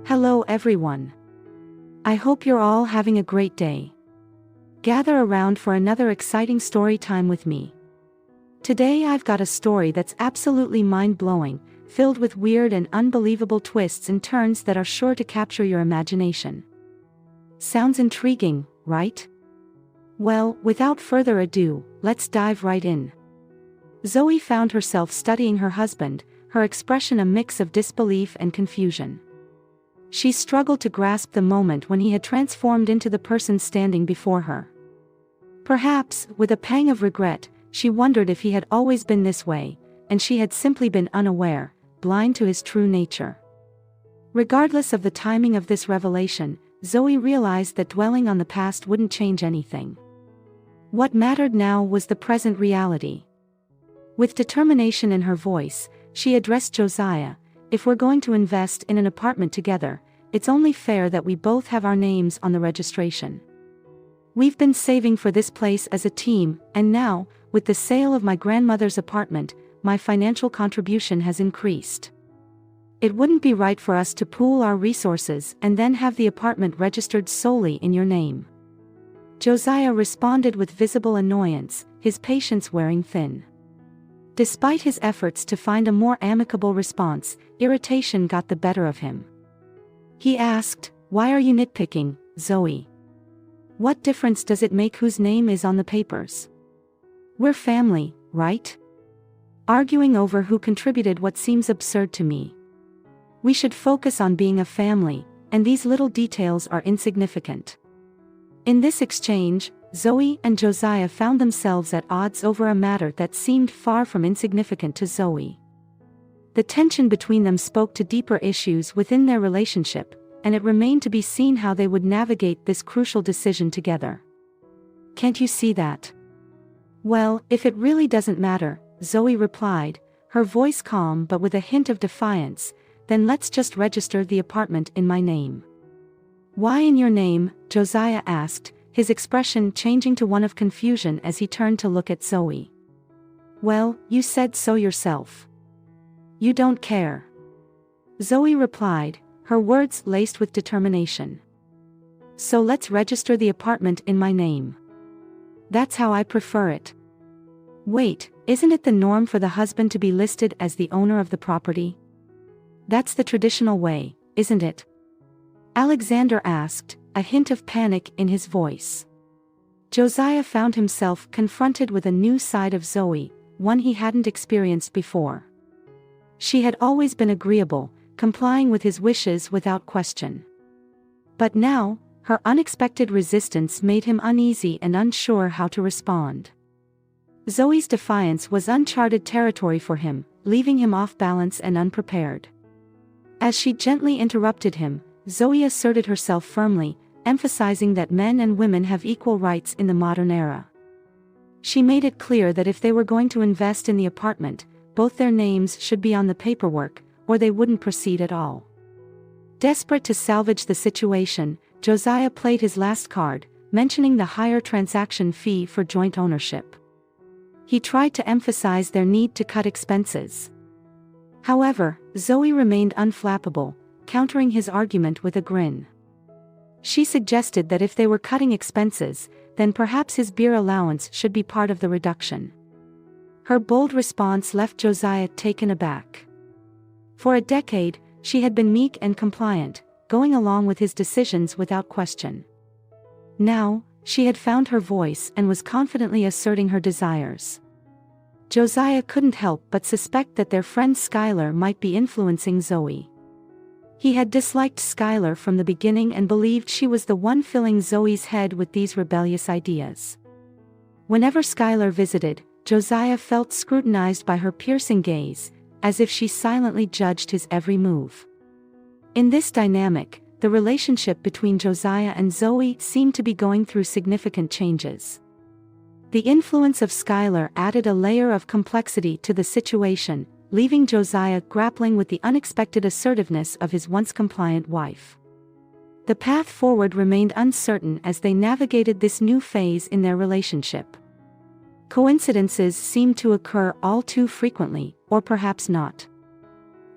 Hello everyone. I hope you're all having a great day. Gather around for another exciting story time with me. Today I've got a story that's absolutely mind-blowing, filled with weird and unbelievable twists and turns that are sure to capture your imagination. Sounds intriguing, right? Well, without further ado, let's dive right in. Zoe found herself studying her husband, her expression a mix of disbelief and confusion. She struggled to grasp the moment when he had transformed into the person standing before her. Perhaps, with a pang of regret, she wondered if he had always been this way, and she had simply been unaware, blind to his true nature. Regardless of the timing of this revelation, Zoe realized that dwelling on the past wouldn't change anything. What mattered now was the present reality. With determination in her voice, she addressed Josiah. If we're going to invest in an apartment together, it's only fair that we both have our names on the registration. We've been saving for this place as a team, and now, with the sale of my grandmother's apartment, my financial contribution has increased. It wouldn't be right for us to pool our resources and then have the apartment registered solely in your name. Josiah responded with visible annoyance, his patience wearing thin. Despite his efforts to find a more amicable response, irritation got the better of him. He asked, "Why are you nitpicking, Zoe? What difference does it make whose name is on the papers? We're family, right? Arguing over who contributed what seems absurd to me. We should focus on being a family, and these little details are insignificant." In this exchange, Zoe and Josiah found themselves at odds over a matter that seemed far from insignificant to Zoe. The tension between them spoke to deeper issues within their relationship, and it remained to be seen how they would navigate this crucial decision together. "Can't you see that?" "Well, if it really doesn't matter," Zoe replied, her voice calm but with a hint of defiance, "then let's just register the apartment in my name." "Why in your name?" Josiah asked, his expression changing to one of confusion as he turned to look at Zoe. "Well, you said so yourself. You don't care." Zoe replied, her words laced with determination. "So let's register the apartment in my name. That's how I prefer it." "Wait, isn't it the norm for the husband to be listed as the owner of the property? That's the traditional way, isn't it?" Alexander asked, a hint of panic in his voice. Josiah found himself confronted with a new side of Zoe, one he hadn't experienced before. She had always been agreeable, complying with his wishes without question. But now, her unexpected resistance made him uneasy and unsure how to respond. Zoe's defiance was uncharted territory for him, leaving him off balance and unprepared. As she gently interrupted him, Zoe asserted herself firmly, emphasizing that men and women have equal rights in the modern era. She made it clear that if they were going to invest in the apartment, both their names should be on the paperwork, or they wouldn't proceed at all. Desperate to salvage the situation, Josiah played his last card, mentioning the higher transaction fee for joint ownership. He tried to emphasize their need to cut expenses. However, Zoe remained unflappable, countering his argument with a grin. She suggested that if they were cutting expenses, then perhaps his beer allowance should be part of the reduction. Her bold response left Josiah taken aback. For a decade, she had been meek and compliant, going along with his decisions without question. Now, she had found her voice and was confidently asserting her desires. Josiah couldn't help but suspect that their friend Skylar might be influencing Zoe. He had disliked Skylar from the beginning and believed she was the one filling Zoe's head with these rebellious ideas. Whenever Skylar visited, Josiah felt scrutinized by her piercing gaze, as if she silently judged his every move. In this dynamic, the relationship between Josiah and Zoe seemed to be going through significant changes. The influence of Skylar added a layer of complexity to the situation, leaving Josiah grappling with the unexpected assertiveness of his once compliant wife. The path forward remained uncertain as they navigated this new phase in their relationship. Coincidences seemed to occur all too frequently, or perhaps not.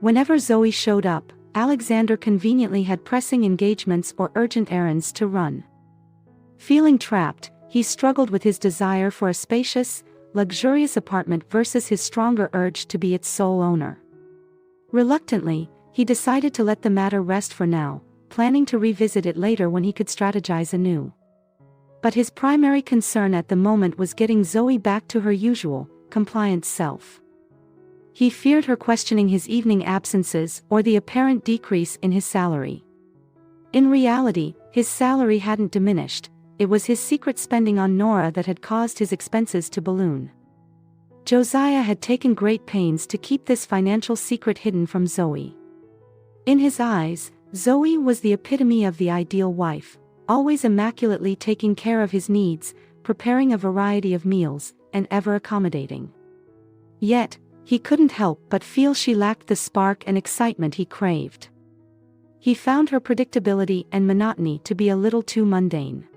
Whenever Zoe showed up, Alexander conveniently had pressing engagements or urgent errands to run. Feeling trapped, he struggled with his desire for a spacious, luxurious apartment versus his stronger urge to be its sole owner. Reluctantly, he decided to let the matter rest for now, planning to revisit it later when he could strategize anew. But his primary concern at the moment was getting Zoe back to her usual, compliant self. He feared her questioning his evening absences or the apparent decrease in his salary. In reality, his salary hadn't diminished, it was his secret spending on Nora that had caused his expenses to balloon. Josiah had taken great pains to keep this financial secret hidden from Zoe. In his eyes, Zoe was the epitome of the ideal wife, always immaculately taking care of his needs, preparing a variety of meals, and ever accommodating. Yet, he couldn't help but feel she lacked the spark and excitement he craved. He found her predictability and monotony to be a little too mundane.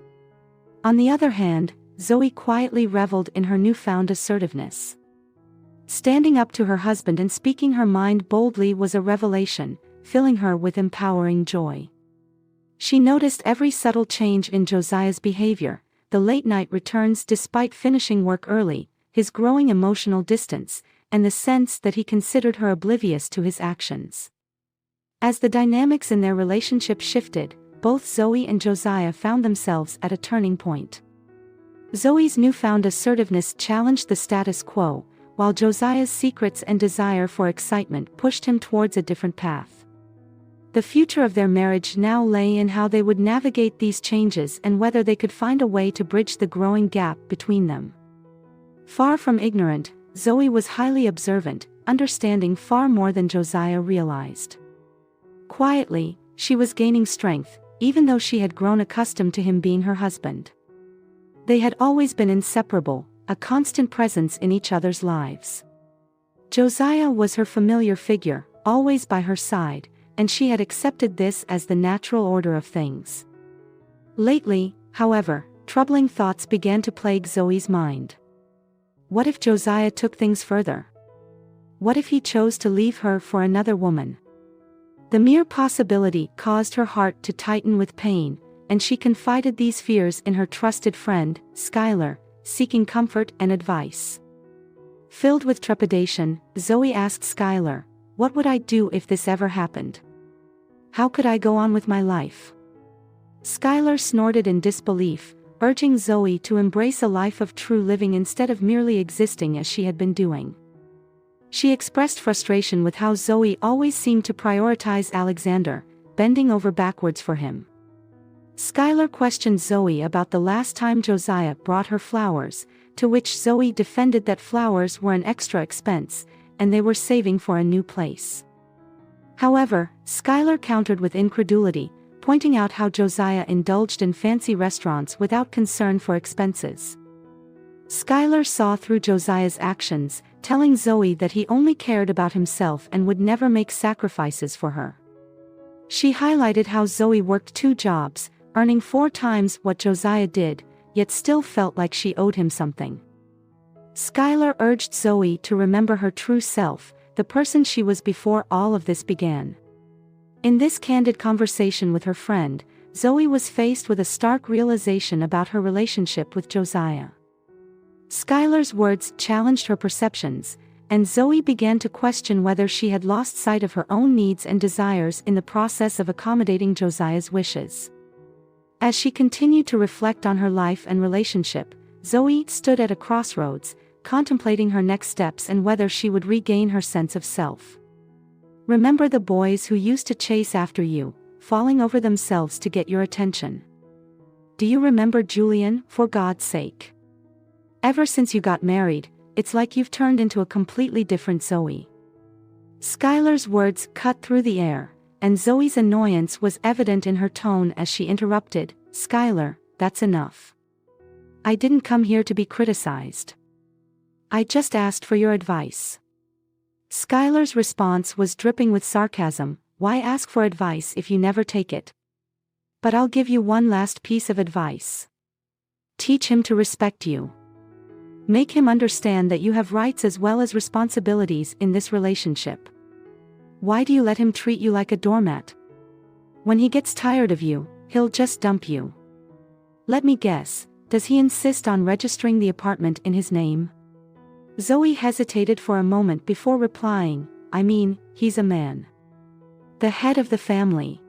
On the other hand, Zoe quietly reveled in her newfound assertiveness. Standing up to her husband and speaking her mind boldly was a revelation, filling her with empowering joy. She noticed every subtle change in Josiah's behavior, the late-night returns despite finishing work early, his growing emotional distance, and the sense that he considered her oblivious to his actions. As the dynamics in their relationship shifted, both Zoe and Josiah found themselves at a turning point. Zoe's newfound assertiveness challenged the status quo, while Josiah's secrets and desire for excitement pushed him towards a different path. The future of their marriage now lay in how they would navigate these changes and whether they could find a way to bridge the growing gap between them. Far from ignorant, Zoe was highly observant, understanding far more than Josiah realized. Quietly, she was gaining strength, even though she had grown accustomed to him being her husband. They had always been inseparable, a constant presence in each other's lives. Josiah was her familiar figure, always by her side, and she had accepted this as the natural order of things. Lately, however, troubling thoughts began to plague Zoe's mind. What if Josiah took things further? What if he chose to leave her for another woman? The mere possibility caused her heart to tighten with pain, and she confided these fears in her trusted friend, Skylar, seeking comfort and advice. Filled with trepidation, Zoe asked Skylar, "What would I do if this ever happened? How could I go on with my life?" Skylar snorted in disbelief, urging Zoe to embrace a life of true living instead of merely existing as she had been doing. She expressed frustration with how Zoe always seemed to prioritize Alexander, bending over backwards for him. Skylar questioned Zoe about the last time Josiah brought her flowers, to which Zoe defended that flowers were an extra expense, and they were saving for a new place. However, Skylar countered with incredulity, pointing out how Josiah indulged in fancy restaurants without concern for expenses. Skylar saw through Josiah's actions, telling Zoe that he only cared about himself and would never make sacrifices for her. She highlighted how Zoe worked 2 jobs, earning 4 times what Josiah did, yet still felt like she owed him something. Skylar urged Zoe to remember her true self, the person she was before all of this began. In this candid conversation with her friend, Zoe was faced with a stark realization about her relationship with Josiah. Skylar's words challenged her perceptions, and Zoe began to question whether she had lost sight of her own needs and desires in the process of accommodating Josiah's wishes. As she continued to reflect on her life and relationship, Zoe stood at a crossroads, contemplating her next steps and whether she would regain her sense of self. Remember the boys who used to chase after you, falling over themselves to get your attention? Do you remember Julian, for God's sake? Ever since you got married, it's like you've turned into a completely different Zoe. Skylar's words cut through the air, and Zoe's annoyance was evident in her tone as she interrupted, "Skylar, that's enough. I didn't come here to be criticized. I just asked for your advice." Skylar's response was dripping with sarcasm. "Why ask for advice if you never take it? But I'll give you one last piece of advice. Teach him to respect you. Make him understand that you have rights as well as responsibilities in this relationship. Why do you let him treat you like a doormat? When he gets tired of you, he'll just dump you. Let me guess, does he insist on registering the apartment in his name? Zoe hesitated for a moment before replying, I mean, he's a man. The head of the family.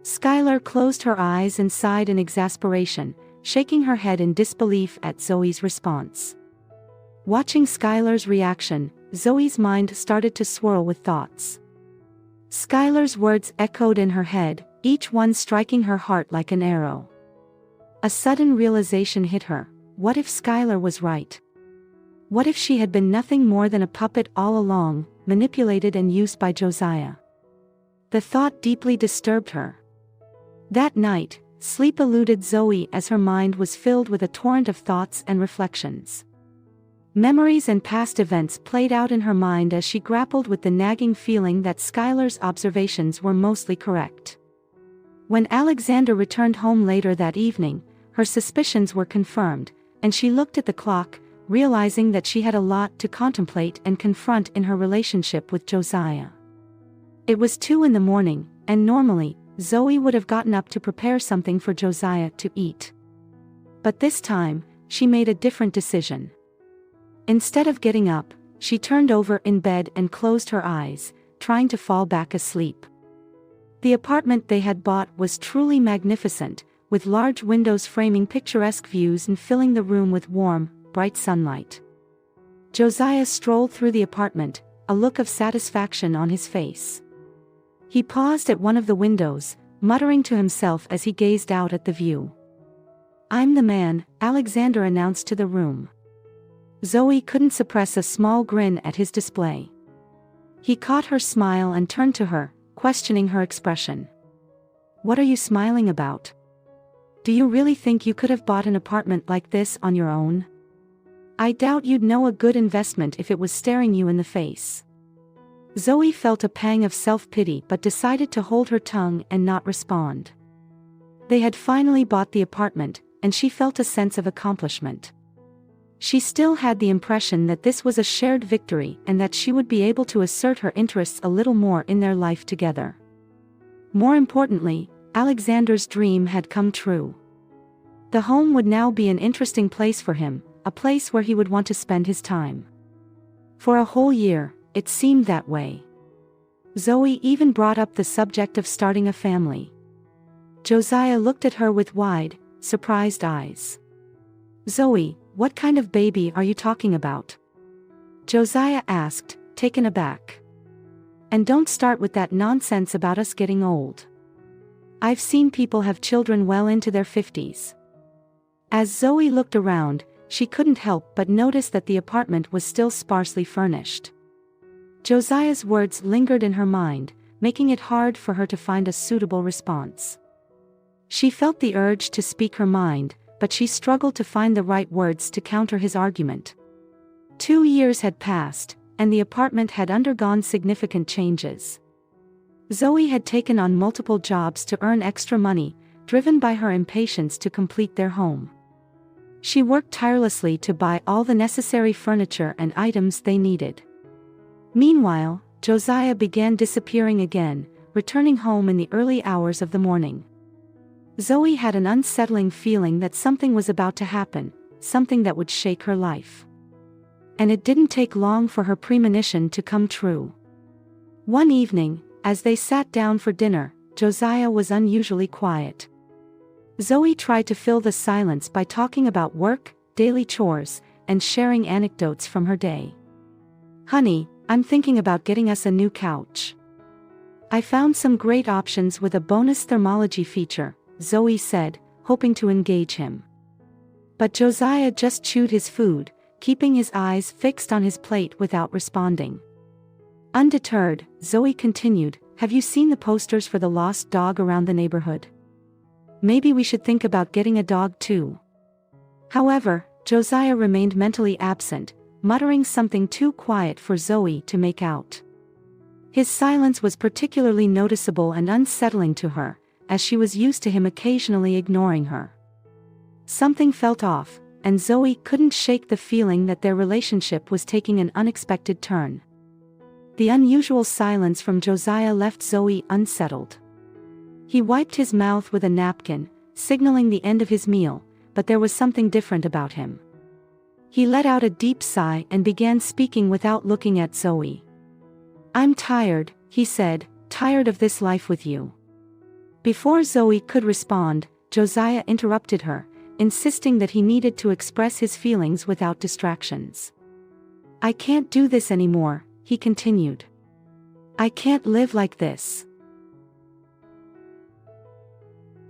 Skylar closed her eyes and sighed in exasperation, shaking her head in disbelief at Zoe's response. Watching Skylar's reaction, Zoe's mind started to swirl with thoughts. Skylar's words echoed in her head, each one striking her heart like an arrow. A sudden realization hit her. What if Skylar was right? What if she had been nothing more than a puppet all along, manipulated and used by Josiah? The thought deeply disturbed her. That night, sleep eluded Zoe as her mind was filled with a torrent of thoughts and reflections. Memories and past events played out in her mind as she grappled with the nagging feeling that Skylar's observations were mostly correct. When Alexander returned home later that evening, her suspicions were confirmed, and she looked at the clock, realizing that she had a lot to contemplate and confront in her relationship with Josiah. It was 2 a.m, and normally, Zoe would have gotten up to prepare something for Josiah to eat. But this time, she made a different decision. Instead of getting up, she turned over in bed and closed her eyes, trying to fall back asleep. The apartment they had bought was truly magnificent, with large windows framing picturesque views and filling the room with warm, bright sunlight. Josiah strolled through the apartment, a look of satisfaction on his face. He paused at one of the windows, muttering to himself as he gazed out at the view. I'm the man, Alexander announced to the room. Zoe couldn't suppress a small grin at his display. He caught her smile and turned to her, questioning her expression. What are you smiling about? Do you really think you could have bought an apartment like this on your own? I doubt you'd know a good investment if it was staring you in the face. Zoe felt a pang of self-pity but decided to hold her tongue and not respond. They had finally bought the apartment, and she felt a sense of accomplishment. She still had the impression that this was a shared victory and that she would be able to assert her interests a little more in their life together. More importantly, Alexander's dream had come true. The home would now be an interesting place for him, a place where he would want to spend his time. For a whole year, it seemed that way. Zoe even brought up the subject of starting a family. Josiah looked at her with wide, surprised eyes. Zoe, what kind of baby are you talking about? Josiah asked, taken aback. And don't start with that nonsense about us getting old. I've seen people have children well into their 50s. As Zoe looked around, she couldn't help but notice that the apartment was still sparsely furnished. Josiah's words lingered in her mind, making it hard for her to find a suitable response. She felt the urge to speak her mind, but she struggled to find the right words to counter his argument. 2 years had passed, and the apartment had undergone significant changes. Zoe had taken on multiple jobs to earn extra money, driven by her impatience to complete their home. She worked tirelessly to buy all the necessary furniture and items they needed. Meanwhile, Josiah began disappearing again, returning home in the early hours of the morning. Zoe had an unsettling feeling that something was about to happen, something that would shake her life. And it didn't take long for her premonition to come true. One evening, as they sat down for dinner, Josiah was unusually quiet. Zoe tried to fill the silence by talking about work, daily chores, and sharing anecdotes from her day. Honey, I'm thinking about getting us a new couch. I found some great options with a bonus thermology feature, Zoe said, hoping to engage him. But Josiah just chewed his food, keeping his eyes fixed on his plate without responding. Undeterred, Zoe continued, have you seen the posters for the lost dog around the neighborhood? Maybe we should think about getting a dog too. However, Josiah remained mentally absent, muttering something too quiet for Zoe to make out. His silence was particularly noticeable and unsettling to her, as she was used to him occasionally ignoring her. Something felt off, and Zoe couldn't shake the feeling that their relationship was taking an unexpected turn. The unusual silence from Josiah left Zoe unsettled. He wiped his mouth with a napkin, signaling the end of his meal, but there was something different about him. He let out a deep sigh and began speaking without looking at Zoe. "I'm tired," he said, "tired of this life with you." Before Zoe could respond, Josiah interrupted her, insisting that he needed to express his feelings without distractions. "I can't do this anymore," he continued. "I can't live like this.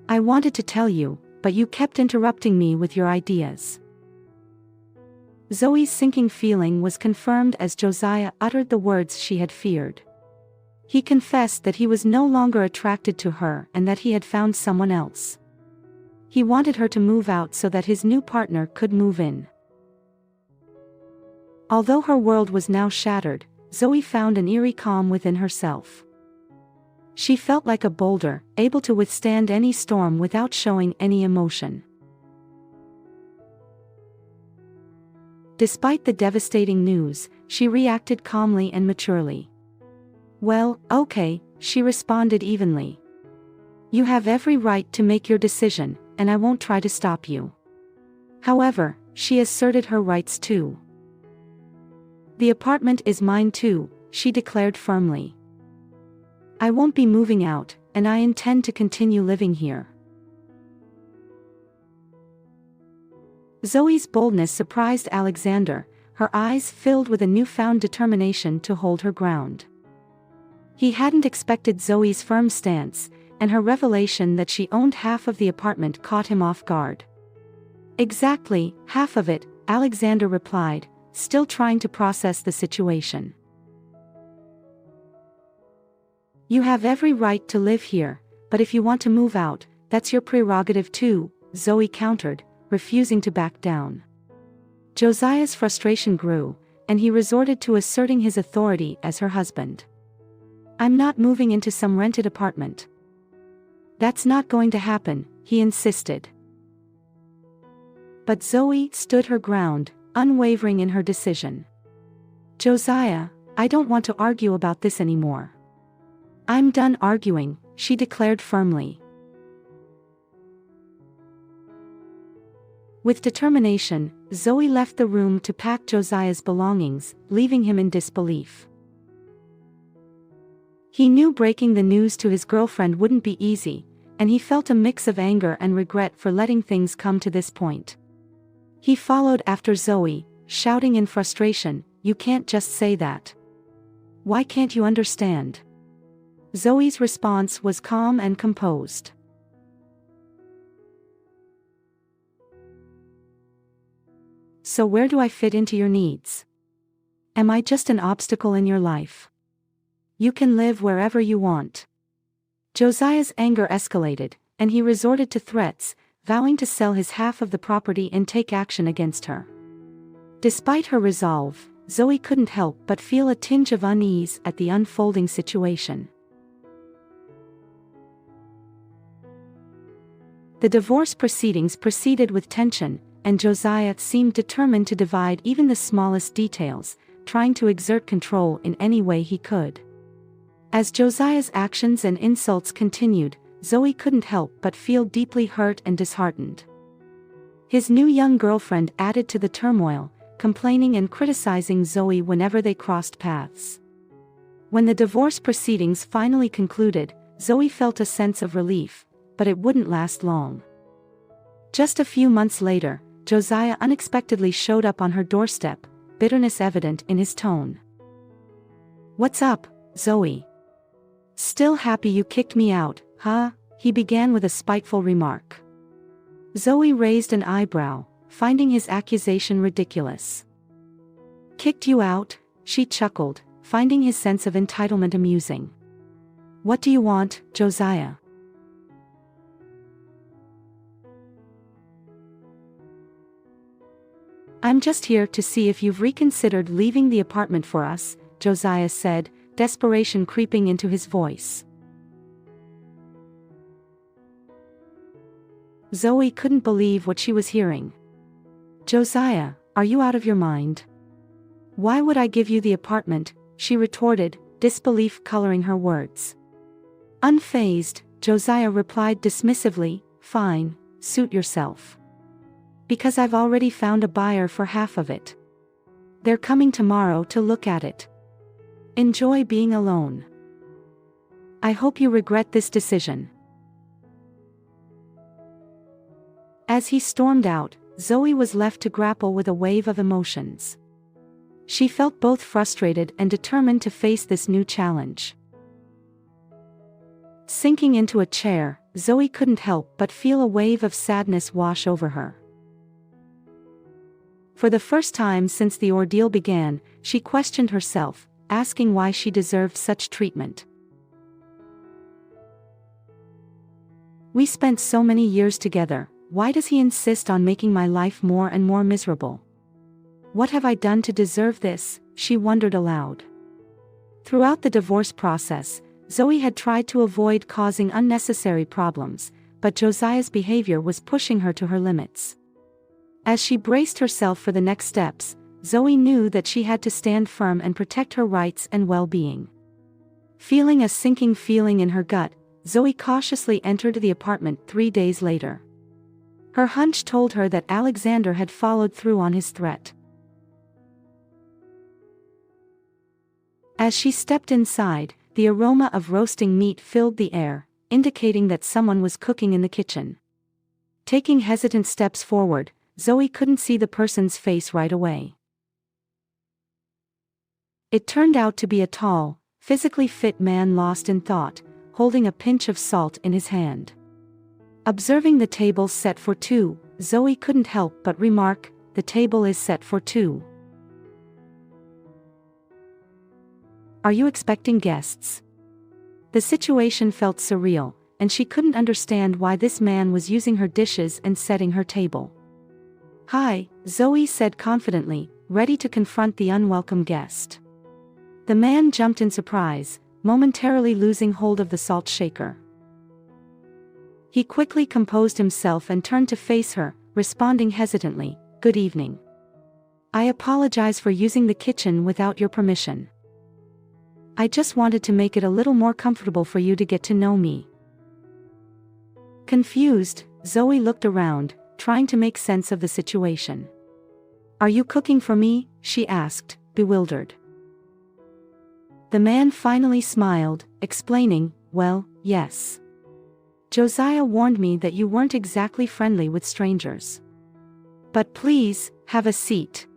I wanted to tell you, but you kept interrupting me with your ideas." Zoe's sinking feeling was confirmed as Josiah uttered the words she had feared. He confessed that he was no longer attracted to her and that he had found someone else. He wanted her to move out so that his new partner could move in. Although her world was now shattered, Zoe found an eerie calm within herself. She felt like a boulder, able to withstand any storm without showing any emotion. Despite the devastating news, she reacted calmly and maturely. "Well, okay," she responded evenly. "You have every right to make your decision, and I won't try to stop you." However, she asserted her rights too. "The apartment is mine too," she declared firmly. "I won't be moving out, and I intend to continue living here." Zoe's boldness surprised Alexander, her eyes filled with a newfound determination to hold her ground. He hadn't expected Zoe's firm stance, and her revelation that she owned half of the apartment caught him off guard. "Exactly, half of it," Alexander replied, still trying to process the situation. "You have every right to live here, but if you want to move out, that's your prerogative too," Zoe countered, refusing to back down. Josiah's frustration grew, and he resorted to asserting his authority as her husband. "I'm not moving into some rented apartment. That's not going to happen," he insisted. But Zoe stood her ground, unwavering in her decision. "Josiah, I don't want to argue about this anymore. I'm done arguing," she declared firmly. With determination, Zoe left the room to pack Josiah's belongings, leaving him in disbelief. He knew breaking the news to his girlfriend wouldn't be easy, and he felt a mix of anger and regret for letting things come to this point. He followed after Zoe, shouting in frustration, "You can't just say that. Why can't you understand?" Zoe's response was calm and composed. "So where do I fit into your needs? Am I just an obstacle in your life? You can live wherever you want." Josiah's anger escalated, and he resorted to threats, vowing to sell his half of the property and take action against her. Despite her resolve, Zoe couldn't help but feel a tinge of unease at the unfolding situation. The divorce proceedings proceeded with tension, and Josiah seemed determined to divide even the smallest details, trying to exert control in any way he could. As Josiah's actions and insults continued, Zoe couldn't help but feel deeply hurt and disheartened. His new young girlfriend added to the turmoil, complaining and criticizing Zoe whenever they crossed paths. When the divorce proceedings finally concluded, Zoe felt a sense of relief, but it wouldn't last long. Just a few months later, Josiah unexpectedly showed up on her doorstep, bitterness evident in his tone. "What's up, Zoe? Still happy you kicked me out, huh?" he began with a spiteful remark. Zoe raised an eyebrow, finding his accusation ridiculous. "Kicked you out?" she chuckled, finding his sense of entitlement amusing. "What do you want, Josiah?" "I'm just here to see if you've reconsidered leaving the apartment for us," Josiah said, desperation creeping into his voice. Zoe couldn't believe what she was hearing. "Josiah, are you out of your mind? Why would I give you the apartment?" she retorted, disbelief coloring her words. Unfazed, Josiah replied dismissively, "Fine, suit yourself. Because I've already found a buyer for half of it. They're coming tomorrow to look at it. Enjoy being alone. I hope you regret this decision." As he stormed out, Zoe was left to grapple with a wave of emotions. She felt both frustrated and determined to face this new challenge. Sinking into a chair, Zoe couldn't help but feel a wave of sadness wash over her. For the first time since the ordeal began, she questioned herself, asking why she deserved such treatment. "We spent so many years together, why does he insist on making my life more and more miserable? What have I done to deserve this?" she wondered aloud. Throughout the divorce process, Zoe had tried to avoid causing unnecessary problems, but Josiah's behavior was pushing her to her limits. As she braced herself for the next steps, Zoe knew that she had to stand firm and protect her rights and well-being. Feeling a sinking feeling in her gut, Zoe cautiously entered the apartment 3 days later. Her hunch told her that Alexander had followed through on his threat. As she stepped inside, the aroma of roasting meat filled the air, indicating that someone was cooking in the kitchen. Taking hesitant steps forward, Zoe couldn't see the person's face right away. It turned out to be a tall, physically fit man lost in thought, holding a pinch of salt in his hand. Observing the table set for two, Zoe couldn't help but remark, "The table is set for two. Are you expecting guests?" The situation felt surreal, and she couldn't understand why this man was using her dishes and setting her table. "Hi," Zoe said confidently, ready to confront the unwelcome guest. The man jumped in surprise, momentarily losing hold of the salt shaker. He quickly composed himself and turned to face her, responding hesitantly, "Good evening. I apologize for using the kitchen without your permission. I just wanted to make it a little more comfortable for you to get to know me." Confused, Zoe looked around, trying to make sense of the situation. "Are you cooking for me?" she asked, bewildered. The man finally smiled, explaining, "Well, yes. Josiah warned me that you weren't exactly friendly with strangers. But please, have a seat."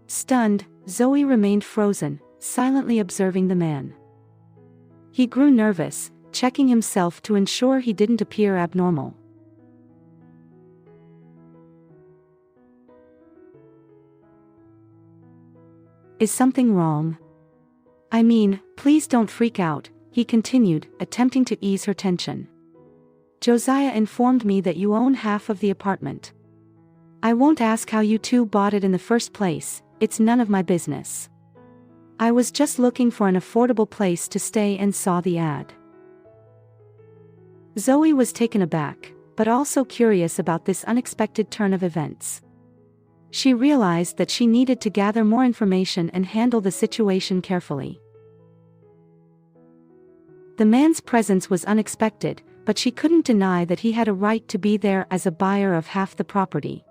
Stunned, Zoe remained frozen, silently observing the man. He grew nervous, checking himself to ensure he didn't appear abnormal. "Is something wrong? I mean, please don't freak out," he continued, attempting to ease her tension. "Josiah informed me that you own half of the apartment. I won't ask how you two bought it in the first place, it's none of my business. I was just looking for an affordable place to stay and saw the ad." Zoe was taken aback, but also curious about this unexpected turn of events. She realized that she needed to gather more information and handle the situation carefully. The man's presence was unexpected, but she couldn't deny that he had a right to be there as a buyer of half the property.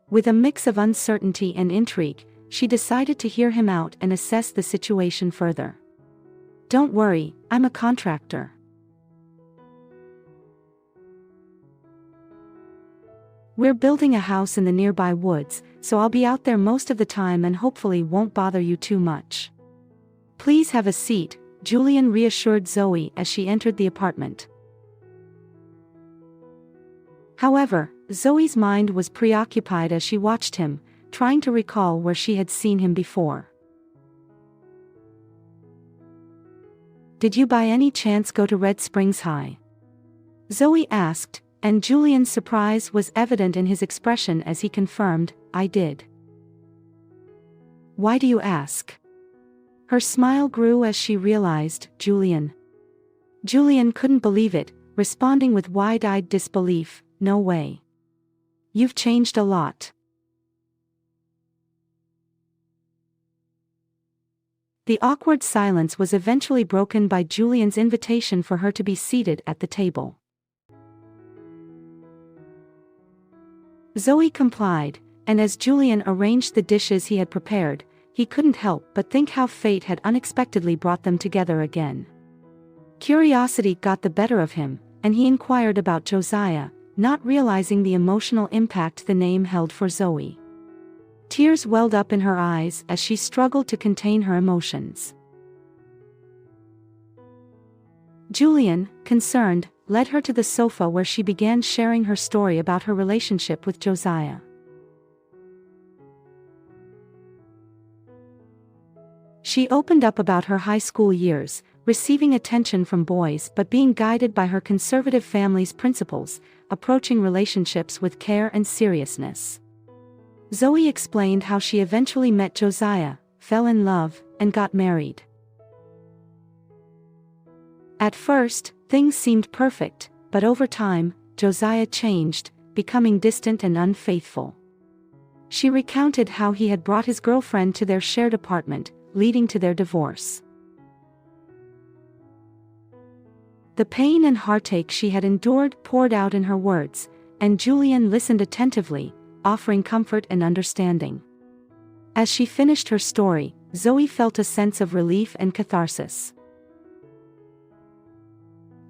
With a mix of uncertainty and intrigue, she decided to hear him out and assess the situation further. "Don't worry, I'm a contractor. We're building a house in the nearby woods, so I'll be out there most of the time and hopefully won't bother you too much. Please have a seat," Julian reassured Zoe as she entered the apartment. However, Zoe's mind was preoccupied as she watched him, trying to recall where she had seen him before. "Did you by any chance go to Red Springs High?" Zoe asked, and Julian's surprise was evident in his expression as he confirmed, "I did." "Why do you ask?" Her smile grew as she realized, Julian. Julian couldn't believe it, responding with wide-eyed disbelief, "No way. You've changed a lot." The awkward silence was eventually broken by Julian's invitation for her to be seated at the table. Zoe complied, and as Julian arranged the dishes he had prepared, he couldn't help but think how fate had unexpectedly brought them together again. Curiosity got the better of him, and he inquired about Josiah, not realizing the emotional impact the name held for Zoe. Tears welled up in her eyes as she struggled to contain her emotions. Julian, concerned, led her to the sofa where she began sharing her story about her relationship with Josiah. She opened up about her high school years, receiving attention from boys but being guided by her conservative family's principles, approaching relationships with care and seriousness. Zoe explained how she eventually met Josiah, fell in love, and got married. At first, things seemed perfect, but over time, Josiah changed, becoming distant and unfaithful. She recounted how he had brought his girlfriend to their shared apartment, leading to their divorce. The pain and heartache she had endured poured out in her words, and Julian listened attentively, offering comfort and understanding. As she finished her story, Zoe felt a sense of relief and catharsis.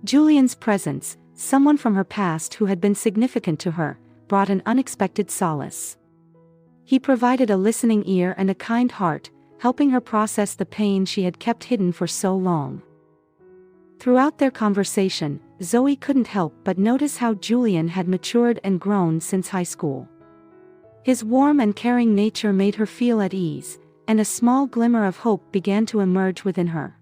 Julian's presence, someone from her past who had been significant to her, brought an unexpected solace. He provided a listening ear and a kind heart, helping her process the pain she had kept hidden for so long. Throughout their conversation, Zoe couldn't help but notice how Julian had matured and grown since high school. His warm and caring nature made her feel at ease, and a small glimmer of hope began to emerge within her.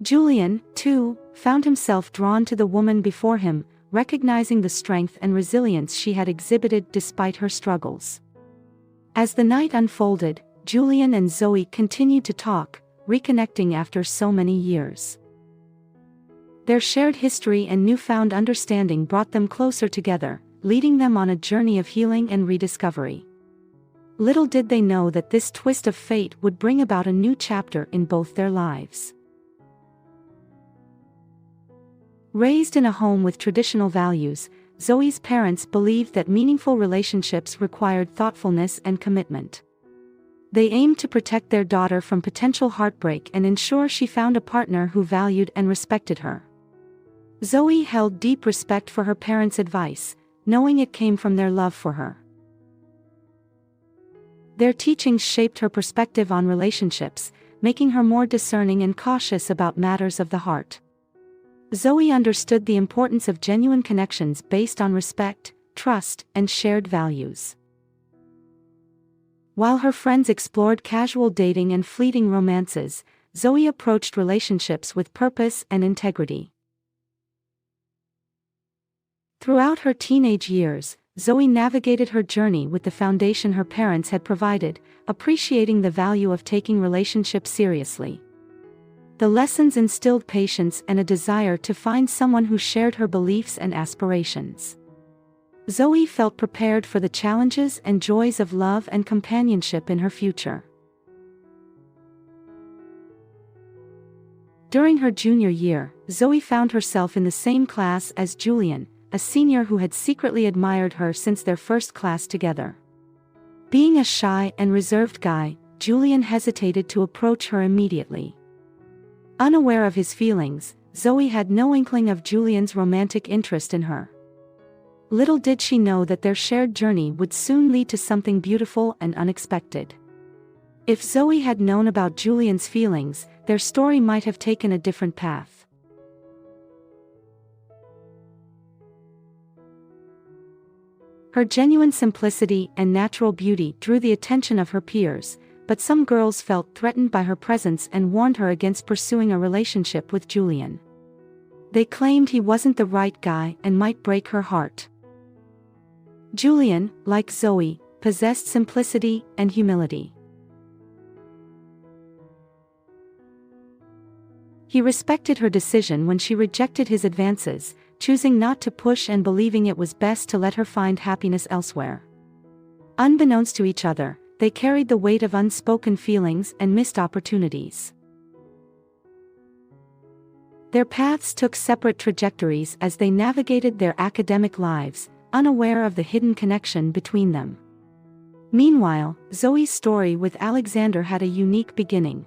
Julian, too, found himself drawn to the woman before him, recognizing the strength and resilience she had exhibited despite her struggles. As the night unfolded, Julian and Zoe continued to talk, reconnecting after so many years. Their shared history and newfound understanding brought them closer together, leading them on a journey of healing and rediscovery. Little did they know that this twist of fate would bring about a new chapter in both their lives. Raised in a home with traditional values, Zoe's parents believed that meaningful relationships required thoughtfulness and commitment. They aimed to protect their daughter from potential heartbreak and ensure she found a partner who valued and respected her. Zoe held deep respect for her parents' advice, knowing it came from their love for her. Their teachings shaped her perspective on relationships, making her more discerning and cautious about matters of the heart. Zoe understood the importance of genuine connections based on respect, trust, and shared values. While her friends explored casual dating and fleeting romances, Zoe approached relationships with purpose and integrity. Throughout her teenage years, Zoe navigated her journey with the foundation her parents had provided, appreciating the value of taking relationships seriously. The lessons instilled patience and a desire to find someone who shared her beliefs and aspirations. Zoe felt prepared for the challenges and joys of love and companionship in her future. During her junior year, Zoe found herself in the same class as Julian, a senior who had secretly admired her since their first class together. Being a shy and reserved guy, Julian hesitated to approach her immediately. Unaware of his feelings, Zoe had no inkling of Julian's romantic interest in her. Little did she know that their shared journey would soon lead to something beautiful and unexpected. If Zoe had known about Julian's feelings, their story might have taken a different path. Her genuine simplicity and natural beauty drew the attention of her peers, but some girls felt threatened by her presence and warned her against pursuing a relationship with Julian. They claimed he wasn't the right guy and might break her heart. Julian, like Zoe, possessed simplicity and humility. He respected her decision when she rejected his advances, choosing not to push and believing it was best to let her find happiness elsewhere. Unbeknownst to each other, they carried the weight of unspoken feelings and missed opportunities. Their paths took separate trajectories as they navigated their academic lives, unaware of the hidden connection between them. Meanwhile, Zoe's story with Alexander had a unique beginning.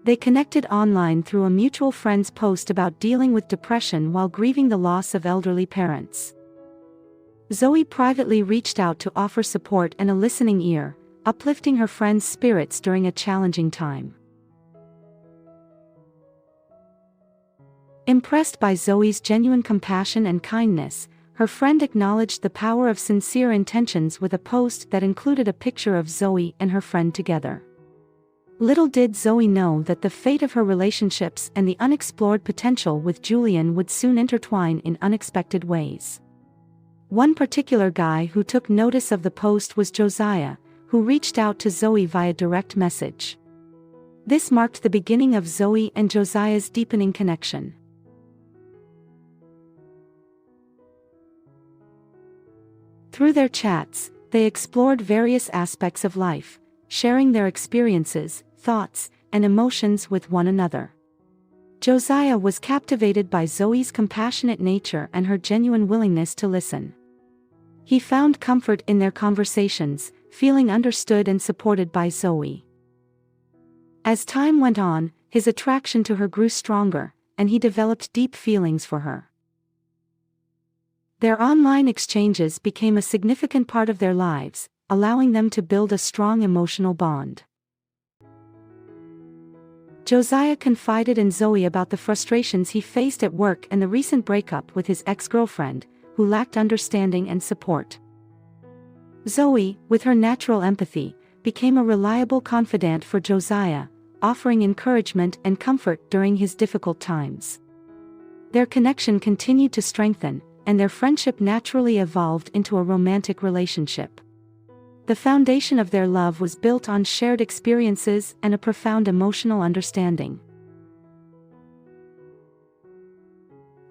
They connected online through a mutual friend's post about dealing with depression while grieving the loss of elderly parents. Zoe privately reached out to offer support and a listening ear, uplifting her friend's spirits during a challenging time. Impressed by Zoe's genuine compassion and kindness, her friend acknowledged the power of sincere intentions with a post that included a picture of Zoe and her friend together. Little did Zoe know that the fate of her relationships and the unexplored potential with Julian would soon intertwine in unexpected ways. One particular guy who took notice of the post was Josiah, who reached out to Zoe via direct message. This marked the beginning of Zoe and Josiah's deepening connection. Through their chats, they explored various aspects of life, sharing their experiences, thoughts, and emotions with one another. Josiah was captivated by Zoe's compassionate nature and her genuine willingness to listen. He found comfort in their conversations, feeling understood and supported by Zoe. As time went on, his attraction to her grew stronger, and he developed deep feelings for her. Their online exchanges became a significant part of their lives, allowing them to build a strong emotional bond. Josiah confided in Zoe about the frustrations he faced at work and the recent breakup with his ex-girlfriend, who lacked understanding and support. Zoe, with her natural empathy, became a reliable confidant for Josiah, offering encouragement and comfort during his difficult times. Their connection continued to strengthen, and their friendship naturally evolved into a romantic relationship. The foundation of their love was built on shared experiences and a profound emotional understanding.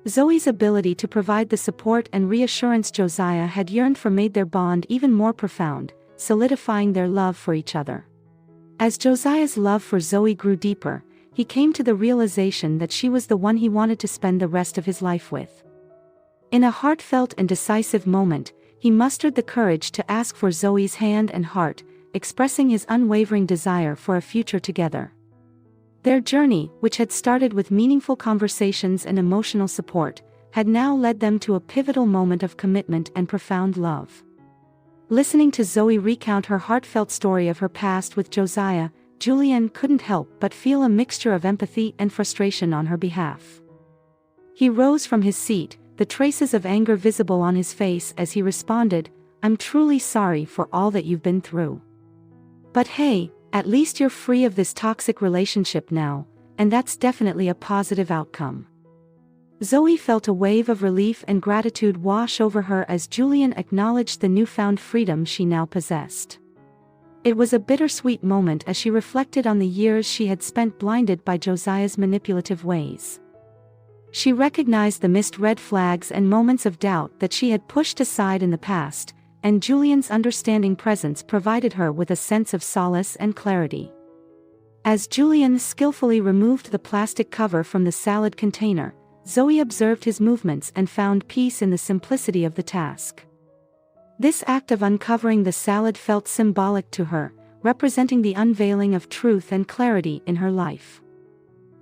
Zoe's ability to provide the support and reassurance Josiah had yearned for made their bond even more profound, solidifying their love for each other. As Josiah's love for Zoe grew deeper, he came to the realization that she was the one he wanted to spend the rest of his life with. In a heartfelt and decisive moment, he mustered the courage to ask for Zoe's hand and heart, expressing his unwavering desire for a future together. Their journey, which had started with meaningful conversations and emotional support, had now led them to a pivotal moment of commitment and profound love. Listening to Zoe recount her heartfelt story of her past with Josiah, Julian couldn't help but feel a mixture of empathy and frustration on her behalf. He rose from his seat, the traces of anger visible on his face as he responded, "I'm truly sorry for all that you've been through. But hey, at least you're free of this toxic relationship now, and that's definitely a positive outcome." Zoe felt a wave of relief and gratitude wash over her as Julian acknowledged the newfound freedom she now possessed. It was a bittersweet moment as she reflected on the years she had spent blinded by Josiah's manipulative ways. She recognized the missed red flags and moments of doubt that she had pushed aside in the past, and Julian's understanding presence provided her with a sense of solace and clarity. As Julian skillfully removed the plastic cover from the salad container, Zoe observed his movements and found peace in the simplicity of the task. This act of uncovering the salad felt symbolic to her, representing the unveiling of truth and clarity in her life.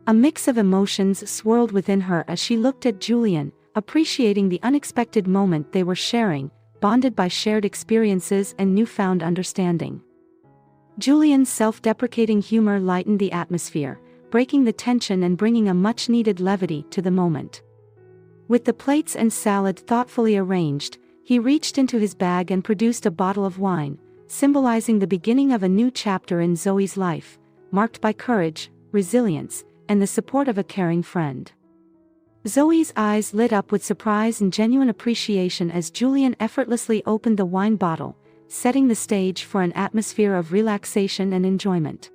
A mix of emotions swirled within her as she looked at Julian, appreciating the unexpected moment they were sharing, bonded by shared experiences and newfound understanding. Julian's self-deprecating humor lightened the atmosphere, breaking the tension and bringing a much-needed levity to the moment. With the plates and salad thoughtfully arranged, he reached into his bag and produced a bottle of wine, symbolizing the beginning of a new chapter in Zoe's life, marked by courage, resilience, and the support of a caring friend. Zoe's eyes lit up with surprise and genuine appreciation as Julian effortlessly opened the wine bottle, setting the stage for an atmosphere of relaxation and enjoyment.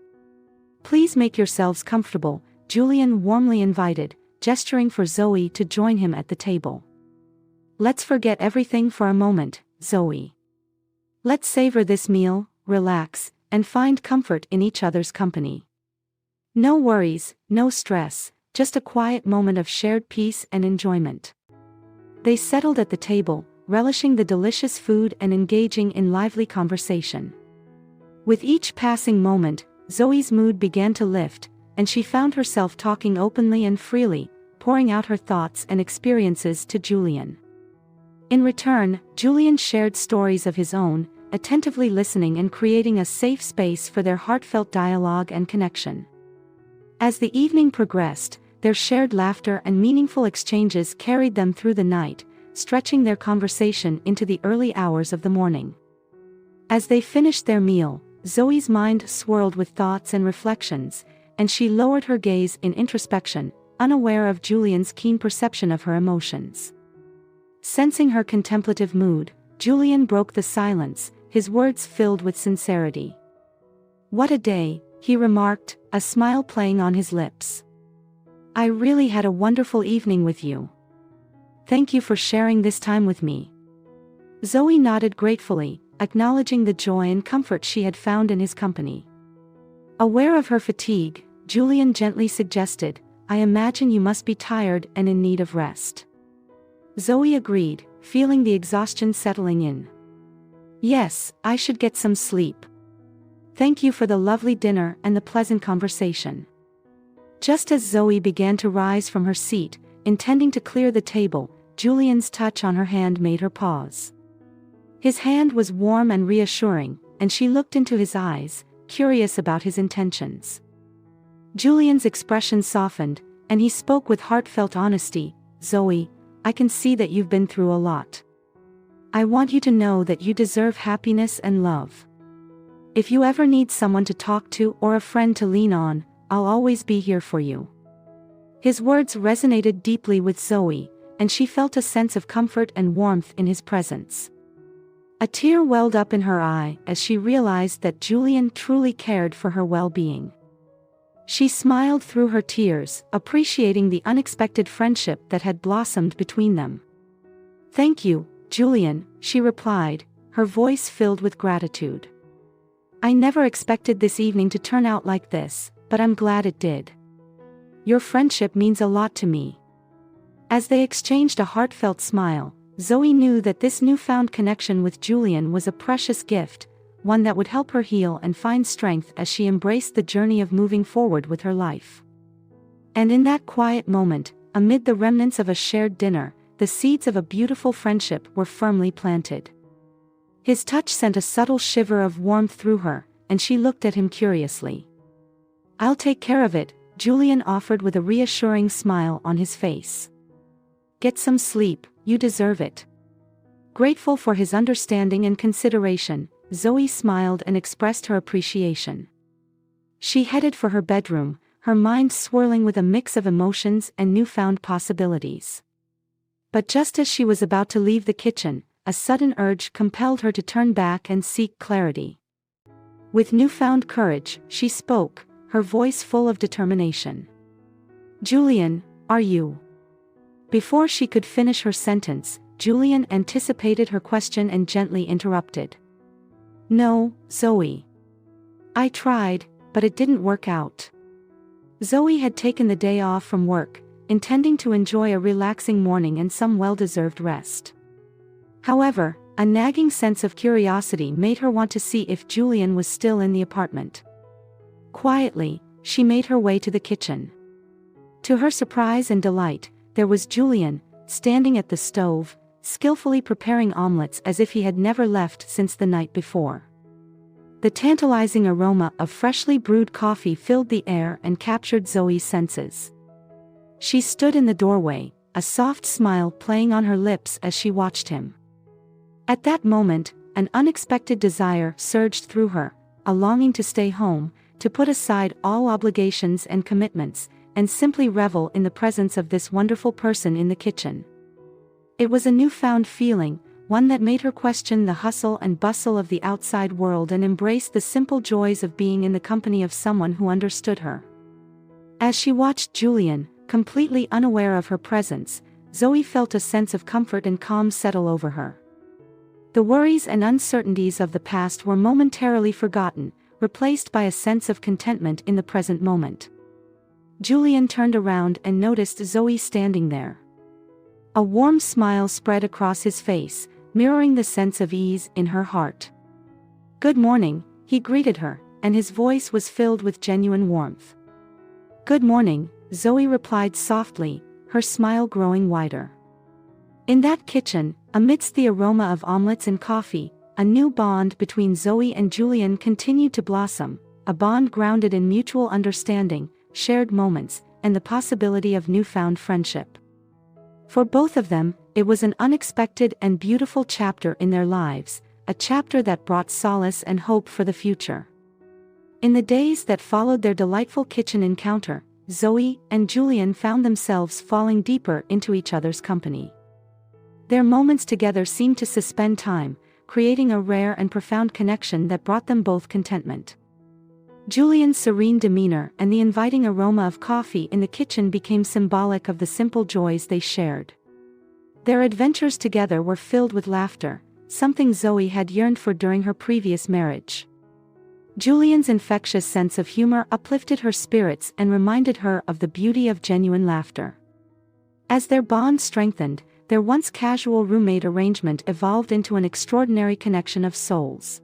"Please make yourselves comfortable," Julian warmly invited, gesturing for Zoe to join him at the table. "Let's forget everything for a moment, Zoe. Let's savor this meal, relax, and find comfort in each other's company. No worries, no stress, just a quiet moment of shared peace and enjoyment. They settled at the table, relishing the delicious food and engaging in lively conversation. With each passing moment, Zoe's mood began to lift, and she found herself talking openly and freely, pouring out her thoughts and experiences to Julian. In return, Julian shared stories of his own, attentively listening and creating a safe space for their heartfelt dialogue and connection. As the evening progressed, their shared laughter and meaningful exchanges carried them through the night, stretching their conversation into the early hours of the morning. As they finished their meal, Zoe's mind swirled with thoughts and reflections, and she lowered her gaze in introspection, unaware of Julian's keen perception of her emotions. Sensing her contemplative mood, Julian broke the silence, his words filled with sincerity. "What a day," he remarked, a smile playing on his lips. "I really had a wonderful evening with you. Thank you for sharing this time with me." Zoe nodded gratefully, acknowledging the joy and comfort she had found in his company. Aware of her fatigue, Julian gently suggested, "I imagine you must be tired and in need of rest." Zoe agreed, feeling the exhaustion settling in. "Yes, I should get some sleep. Thank you for the lovely dinner and the pleasant conversation." Just as Zoe began to rise from her seat, intending to clear the table, Julian's touch on her hand made her pause. His hand was warm and reassuring, and she looked into his eyes, curious about his intentions. Julian's expression softened, and he spoke with heartfelt honesty. "Zoe, I can see that you've been through a lot. I want you to know that you deserve happiness and love. If you ever need someone to talk to or a friend to lean on, I'll always be here for you." His words resonated deeply with Zoe, and she felt a sense of comfort and warmth in his presence. A tear welled up in her eye as she realized that Julian truly cared for her well-being. She smiled through her tears, appreciating the unexpected friendship that had blossomed between them. "Thank you, Julian," she replied, her voice filled with gratitude. "I never expected this evening to turn out like this, but I'm glad it did. Your friendship means a lot to me." As they exchanged a heartfelt smile, Zoe knew that this newfound connection with Julian was a precious gift, one that would help her heal and find strength as she embraced the journey of moving forward with her life. And in that quiet moment, amid the remnants of a shared dinner, the seeds of a beautiful friendship were firmly planted. His touch sent a subtle shiver of warmth through her, and she looked at him curiously. "I'll take care of it," Julian offered with a reassuring smile on his face. "Get some sleep, you deserve it." Grateful for his understanding and consideration, Zoe smiled and expressed her appreciation. She headed for her bedroom, her mind swirling with a mix of emotions and newfound possibilities. But just as she was about to leave the kitchen, a sudden urge compelled her to turn back and seek clarity. With newfound courage, she spoke, her voice full of determination. "Julian, are you?" Before she could finish her sentence, Julian anticipated her question and gently interrupted. "No, Zoe. I tried, but it didn't work out." Zoe had taken the day off from work, intending to enjoy a relaxing morning and some well-deserved rest. However, a nagging sense of curiosity made her want to see if Julian was still in the apartment. Quietly, she made her way to the kitchen. To her surprise and delight, there was Julian, standing at the stove, skillfully preparing omelets as if he had never left since the night before. The tantalizing aroma of freshly brewed coffee filled the air and captured Zoe's senses. She stood in the doorway, a soft smile playing on her lips as she watched him. At that moment, an unexpected desire surged through her, a longing to stay home, to put aside all obligations and commitments, and simply revel in the presence of this wonderful person in the kitchen. It was a newfound feeling, one that made her question the hustle and bustle of the outside world and embrace the simple joys of being in the company of someone who understood her. As she watched Julian, completely unaware of her presence, Zoe felt a sense of comfort and calm settle over her. The worries and uncertainties of the past were momentarily forgotten, replaced by a sense of contentment in the present moment. Julian turned around and noticed Zoe standing there. A warm smile spread across his face, mirroring the sense of ease in her heart. "Good morning," he greeted her, and his voice was filled with genuine warmth. "Good morning," Zoe replied softly, her smile growing wider. In that kitchen, amidst the aroma of omelets and coffee, a new bond between Zoe and Julian continued to blossom, a bond grounded in mutual understanding, shared moments, and the possibility of newfound friendship. For both of them, it was an unexpected and beautiful chapter in their lives, a chapter that brought solace and hope for the future. In the days that followed their delightful kitchen encounter, Zoe and Julian found themselves falling deeper into each other's company. Their moments together seemed to suspend time, creating a rare and profound connection that brought them both contentment. Julian's serene demeanor and the inviting aroma of coffee in the kitchen became symbolic of the simple joys they shared. Their adventures together were filled with laughter, something Zoe had yearned for during her previous marriage. Julian's infectious sense of humor uplifted her spirits and reminded her of the beauty of genuine laughter. As their bond strengthened, their once casual roommate arrangement evolved into an extraordinary connection of souls.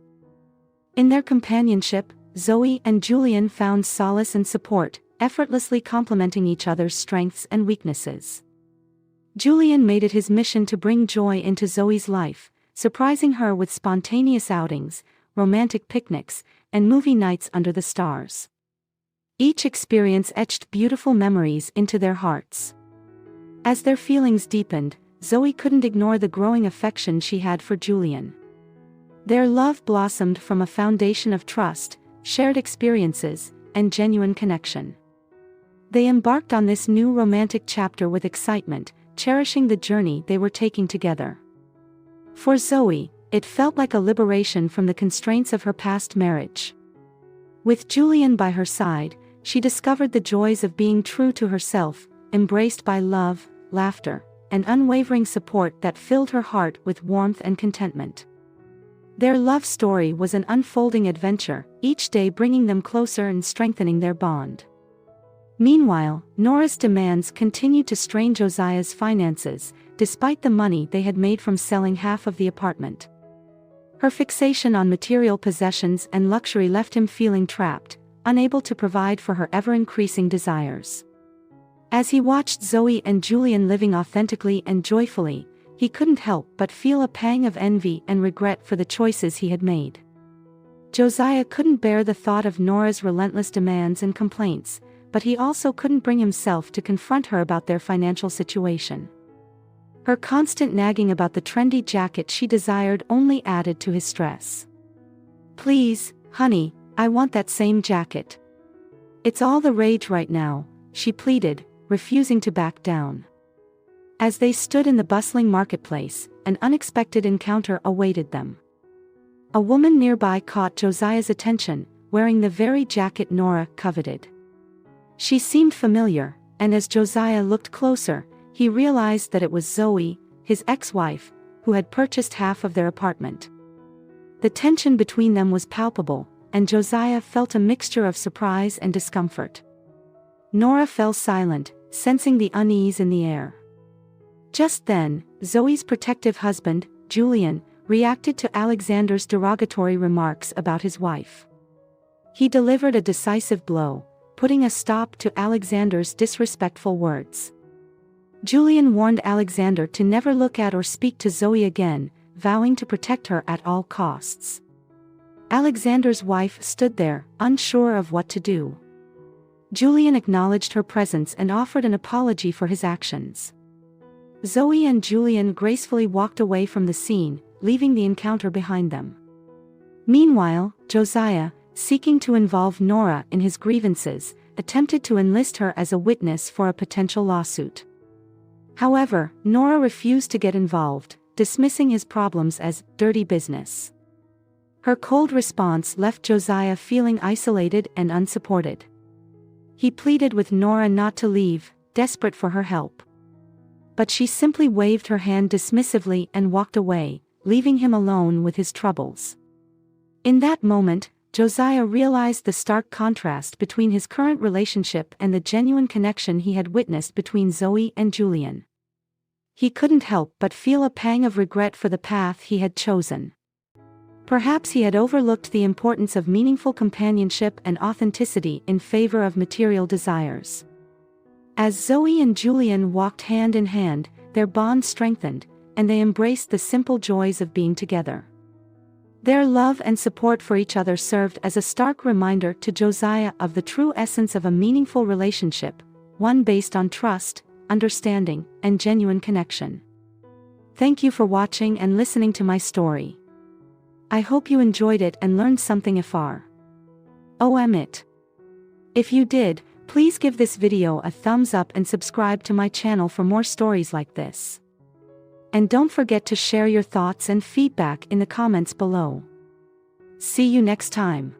In their companionship, Zoe and Julian found solace and support, effortlessly complementing each other's strengths and weaknesses. Julian made it his mission to bring joy into Zoe's life, surprising her with spontaneous outings, romantic picnics, and movie nights under the stars. Each experience etched beautiful memories into their hearts. As their feelings deepened, Zoe couldn't ignore the growing affection she had for Julian. Their love blossomed from a foundation of trust, shared experiences, and genuine connection. They embarked on this new romantic chapter with excitement, cherishing the journey they were taking together. For Zoe, it felt like a liberation from the constraints of her past marriage. With Julian by her side, she discovered the joys of being true to herself, embraced by love, laughter, and unwavering support that filled her heart with warmth and contentment. Their love story was an unfolding adventure, each day bringing them closer and strengthening their bond. Meanwhile, Nora's demands continued to strain Josiah's finances, despite the money they had made from selling half of the apartment. Her fixation on material possessions and luxury left him feeling trapped, unable to provide for her ever-increasing desires. As he watched Zoe and Julian living authentically and joyfully, he couldn't help but feel a pang of envy and regret for the choices he had made. Josiah couldn't bear the thought of Nora's relentless demands and complaints, but he also couldn't bring himself to confront her about their financial situation. Her constant nagging about the trendy jacket she desired only added to his stress. "Please, honey, I want that same jacket. It's all the rage right now," she pleaded, refusing to back down. As they stood in the bustling marketplace, an unexpected encounter awaited them. A woman nearby caught Josiah's attention, wearing the very jacket Nora coveted. She seemed familiar, and as Josiah looked closer, he realized that it was Zoe, his ex-wife, who had purchased half of their apartment. The tension between them was palpable, and Josiah felt a mixture of surprise and discomfort. Nora fell silent, sensing the unease in the air. Just then, Zoe's protective husband, Julian, reacted to Alexander's derogatory remarks about his wife. He delivered a decisive blow, putting a stop to Alexander's disrespectful words. Julian warned Alexander to never look at or speak to Zoe again, vowing to protect her at all costs. Alexander's wife stood there, unsure of what to do. Julian acknowledged her presence and offered an apology for his actions. Zoe and Julian gracefully walked away from the scene, leaving the encounter behind them. Meanwhile, Josiah, seeking to involve Nora in his grievances, attempted to enlist her as a witness for a potential lawsuit. However, Nora refused to get involved, dismissing his problems as dirty business. Her cold response left Josiah feeling isolated and unsupported. He pleaded with Nora not to leave, desperate for her help. But she simply waved her hand dismissively and walked away, leaving him alone with his troubles. In that moment, Josiah realized the stark contrast between his current relationship and the genuine connection he had witnessed between Zoe and Julian. He couldn't help but feel a pang of regret for the path he had chosen. Perhaps he had overlooked the importance of meaningful companionship and authenticity in favor of material desires. As Zoe and Julian walked hand in hand, their bond strengthened, and they embraced the simple joys of being together. Their love and support for each other served as a stark reminder to Josiah of the true essence of a meaningful relationship, one based on trust, understanding, and genuine connection. Thank you for watching and listening to my story. I hope you enjoyed it and learned something afar. It. If you did, please give this video a thumbs up and subscribe to my channel for more stories like this. And don't forget to share your thoughts and feedback in the comments below. See you next time.